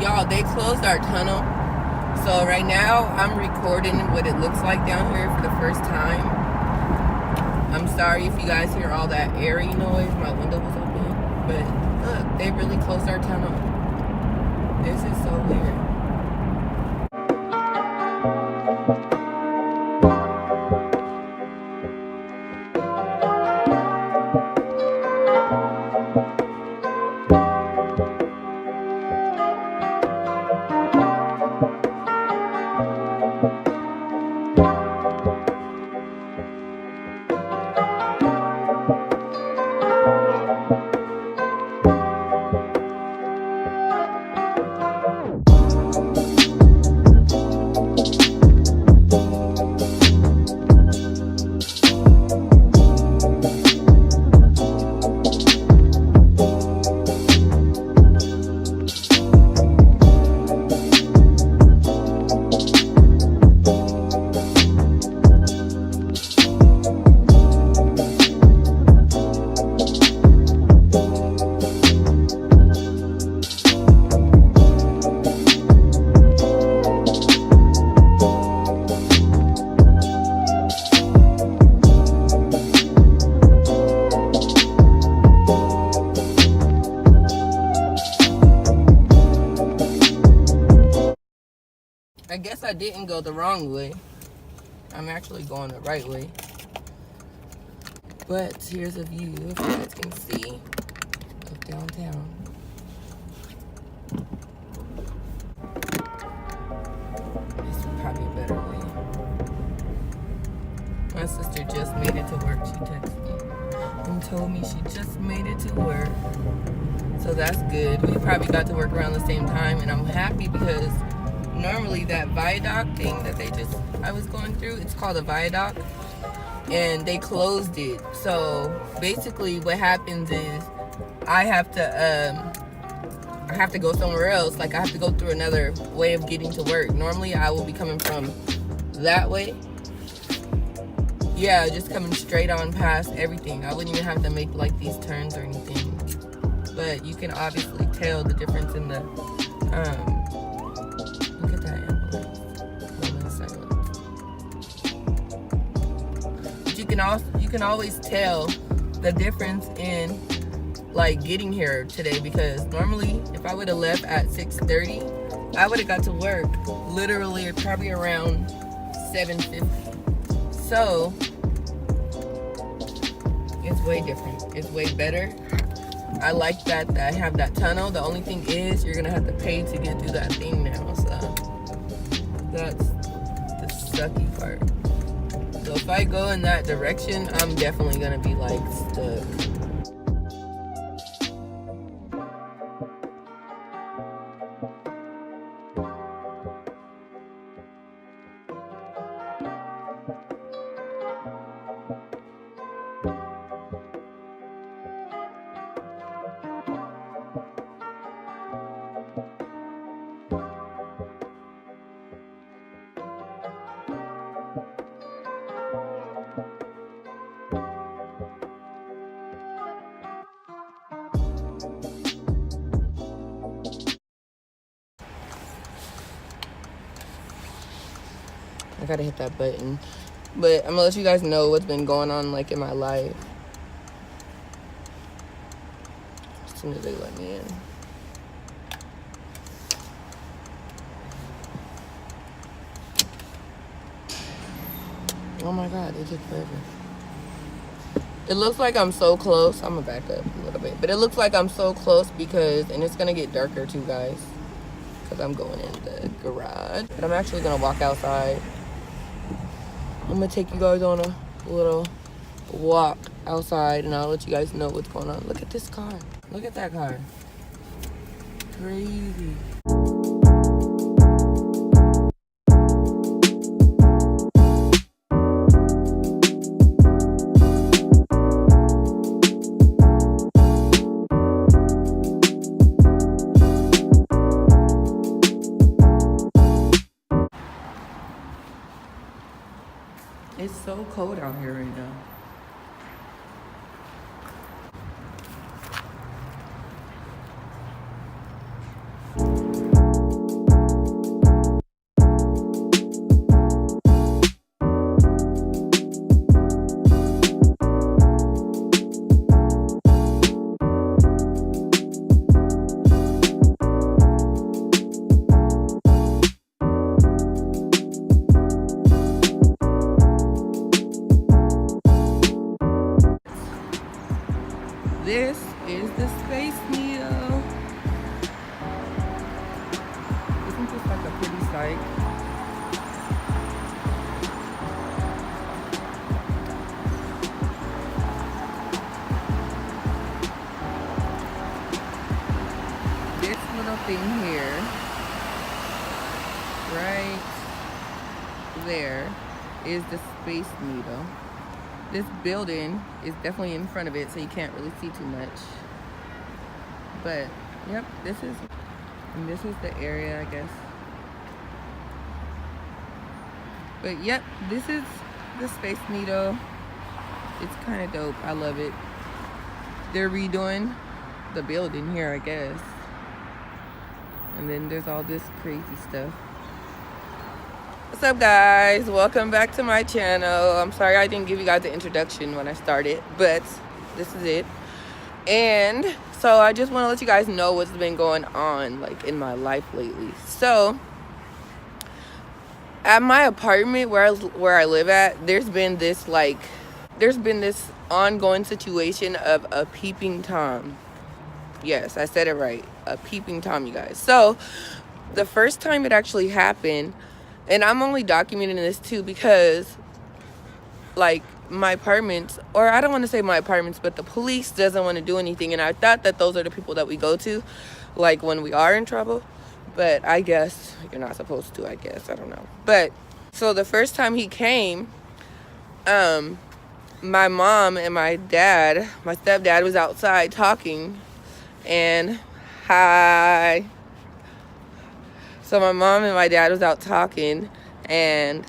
Y'all, they closed our tunnel. So right now, I'm recording what it looks like down here for the first time. I'm sorry if you guys hear all that airy noise. My window was open. But look, they really closed our tunnel. This is so weird. I guess I didn't go the wrong way. I'm actually going the right way. But here's a view, if you guys can see, of downtown. This is probably a better way. My sister just made it to work. She texted me and told me she just made it to work. So that's good. We probably got to work around the same time, and I'm happy because normally that viaduct thing that I was going through, it's called a viaduct, and they closed it. So basically what happens is I have to go somewhere else. Like I have to go through another way of getting to work. Normally I will be coming from that way. Yeah, just coming straight on past everything. I wouldn't even have to make like these turns or anything. But you can obviously tell the difference in the look at that ambulance. But you can always tell the difference in like getting here today, because normally if I would have left at 6:30, I would have got to work literally probably around 7:50. So it's way different. It's way better. I like that I have that tunnel. The only thing is you're gonna have to pay to get through that thing now. So that's the sucky part. So if I go in that direction, I'm definitely gonna be like stuck. I gotta hit that button. But I'm gonna let you guys know what's been going on like in my life as soon as they let me in. Oh my God, it took forever. It looks like I'm so close. I'm gonna back up a little bit. But it looks like I'm so close because, and it's gonna get darker too, guys, because I'm going in the garage. But I'm actually gonna walk outside. I'm gonna take you guys on a little walk outside, and I'll let you guys know what's going on. Look at this car. Look at that car. Crazy. It's so cold out here right now. like. This little thing here, right there, is the Space Needle. This building is definitely in front of it, so you can't really see too much. But, yep, this is the area, I guess. But, yep, this is the Space Needle. It's kind of dope. I love it. They're redoing the building here, I guess. And then there's all this crazy stuff. What's up, guys? Welcome back to my channel. I'm sorry I didn't give you guys the introduction when I started, but this is it. And so I just want to let you guys know what's been going on, like, in my life lately. So at my apartment where I live at, there's been this ongoing situation of a peeping Tom. Yes, I said it right. A peeping Tom, you guys. So the first time it actually happened, and I'm only documenting this too because, like, my apartments, or I don't want to say my apartments, but the police doesn't want to do anything. And I thought that those are the people that we go to, like, when we are in trouble. But I guess you're not supposed to, I guess. I don't know. But so the first time he came, my mom and my stepdad was outside talking. And hi. So my mom and my dad was out talking, and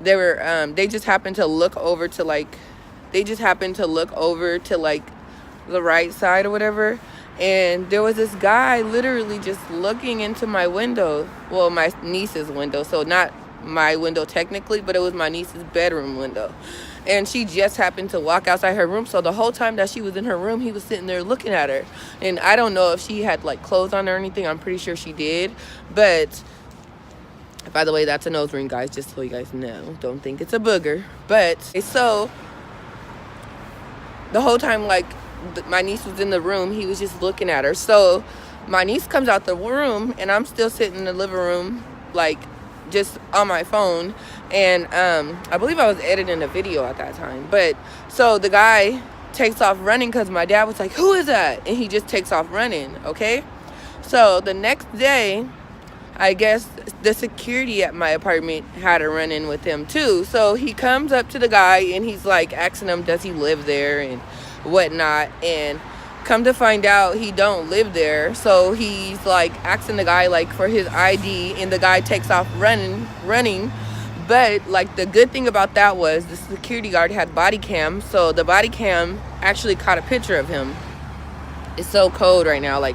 they just happened to look over to the right side or whatever, and there was this guy literally just looking into my window. Well, my niece's window, so not my window technically, but it was my niece's bedroom window. And she just happened to walk outside her room, so the whole time that she was in her room, he was sitting there looking at her. And I don't know if she had, like, clothes on or anything. I'm pretty sure she did. But, by the way, that's a nose ring, guys, just so you guys know. Don't think it's a booger. But, so, the whole time, like, my niece was in the room, he was just looking at her. So, my niece comes out the room, and I'm still sitting in the living room, like, just on my phone. And I believe I was editing a video at that time. But so the guy takes off running because my dad was like, "Who is that?" And he just takes off running. Okay, so the next day, I guess the security at my apartment had a run-in with him too. So he comes up to the guy and he's like asking him, does he live there and whatnot. And come to find out, he don't live there. So he's like asking the guy like for his ID, and the guy takes off running. But like the good thing about that was the security guard had body cam, so the body cam actually caught a picture of him. It's so cold right now, like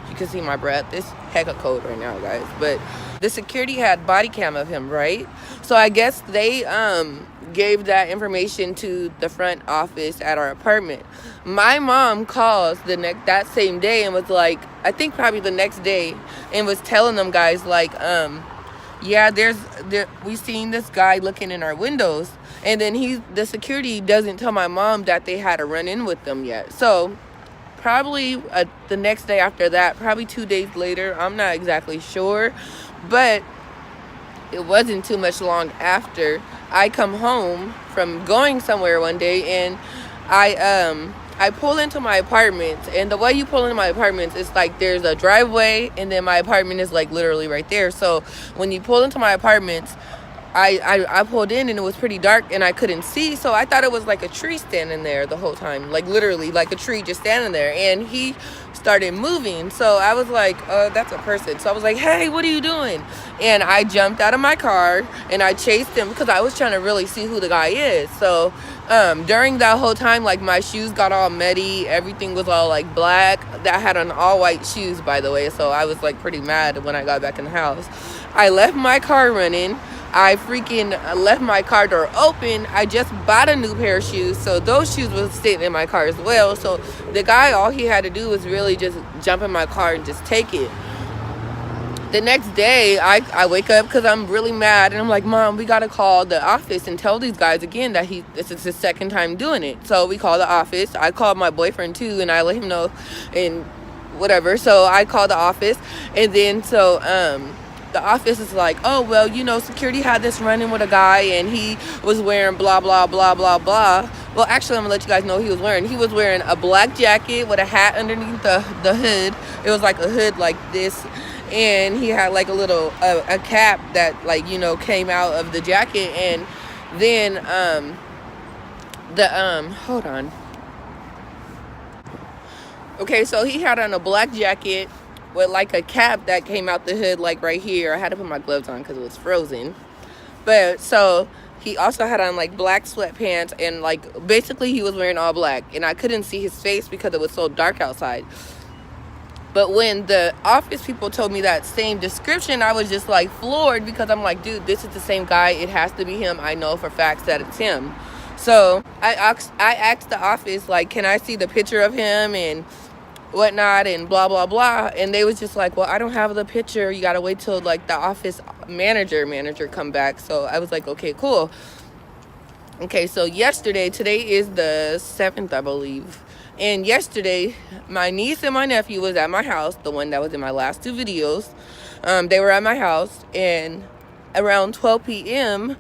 you can see my breath. It's hecka cold right now, guys. But the security had body cam of him, right? So I guess they gave that information to the front office at our apartment. My mom calls that same day and was like, I think probably the next day, and was telling them guys like, yeah, we seen this guy looking in our windows. And then the security doesn't tell my mom that they had a run-in with them yet. So probably the next day after that, probably 2 days later, I'm not exactly sure, but it wasn't too much long after, I come home from going somewhere one day, and I pull into my apartment. And the way you pull into my apartment is like there's a driveway, and then my apartment is like literally right there. So when you pull into my apartment, I pulled in and it was pretty dark and I couldn't see, so I thought it was like a tree standing there the whole time, like literally like a tree just standing there. And he started moving, so I was like, that's a person. So I was like, hey, what are you doing? And I jumped out of my car and I chased him because I was trying to really see who the guy is. So during that whole time, like my shoes got all muddy, everything was all like black. That had on all white shoes, by the way, so I was like pretty mad when I got back in the house. I left my car running. I freaking left my car door open. I just bought a new pair of shoes, so those shoes was sitting in my car as well. So the guy, all he had to do was really just jump in my car and just take it. The next day, I wake up because I'm really mad, and I'm like, Mom, we got to call the office and tell these guys again that this is his second time doing it. So we call the office. I called my boyfriend too, and I let him know, and whatever. So I called the office, and then so the office is like, oh, well, you know, security had this run-in with a guy, and he was wearing blah blah blah blah blah. Well, actually, I'm gonna let you guys know what he was wearing. He was wearing a black jacket with a hat underneath the hood. It was like a hood like this, and he had like a little a cap that, like, you know, came out of the jacket. And then hold on. Okay, so he had on a black jacket with like a cap that came out the hood, like right here. I had to put my gloves on because it was frozen. But so he also had on like black sweatpants, and like basically he was wearing all black, and I couldn't see his face because it was so dark outside. But when the office people told me that same description, I was just like floored, because I'm like, dude, this is the same guy. It has to be him. I know for facts that it's him. So I asked the office, like, can I see the picture of him and whatnot and blah blah blah. And they was just like, well, I don't have the picture, you gotta wait till like the office manager come back. So I was like, okay, cool. Okay, so today is the 7th, I believe. And yesterday, my niece and my nephew was at my house, the one that was in my last 2 videos. They were at my house, and around 12 p.m.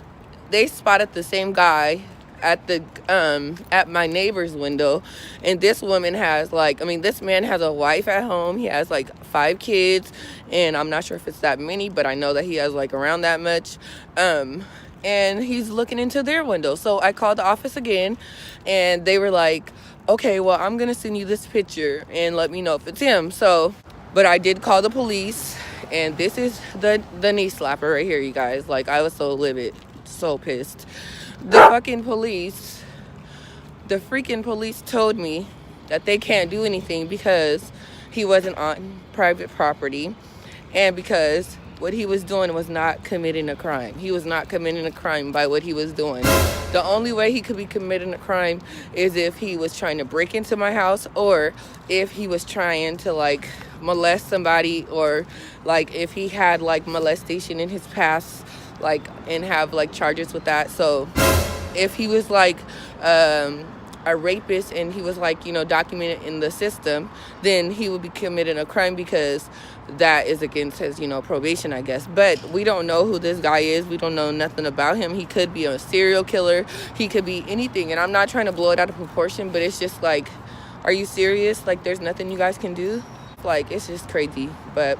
they spotted the same guy at my neighbor's window. And this woman has this man has a wife at home. He has like 5 kids, and I'm not sure if it's that many, but I know that he has like around that much. And he's looking into their window. So I called the office again, and they were like, okay, well, I'm gonna send you this picture and let me know if it's him. So, but I did call the police, and this is the knee slapper right here, you guys. Like, I was so livid, so pissed. The freaking police told me that they can't do anything because he wasn't on private property, and because what he was doing was not committing a crime. He was not committing a crime by what he was doing. The only way he could be committing a crime is if he was trying to break into my house, or if he was trying to like molest somebody, or like if he had like molestation in his past, like, and have like charges with that. So if he was like a rapist and he was like, you know, documented in the system, then he would be committing a crime, because that is against his, you know, probation, I guess. But we don't know who this guy is. We don't know nothing about him. He could be a serial killer. He could be anything. And I'm not trying to blow it out of proportion, but it's just like, are you serious? Like, there's nothing you guys can do? Like, it's just crazy. But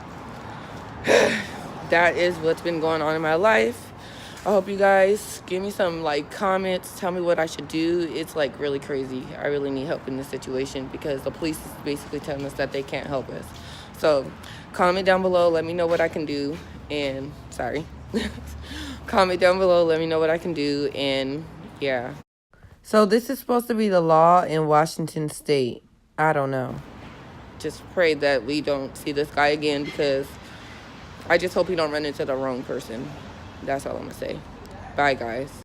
that is what's been going on in my life. I hope you guys give me some like comments, tell me what I should do. It's like really crazy. I really need help in this situation, because the police is basically telling us that they can't help us. So comment down below, let me know what I can do. And comment down below, let me know what I can do. And yeah, so this is supposed to be the law in Washington State. I don't know, just pray that we don't see this guy again, because I just hope he don't run into the wrong person. That's all I'm gonna say. Bye, guys.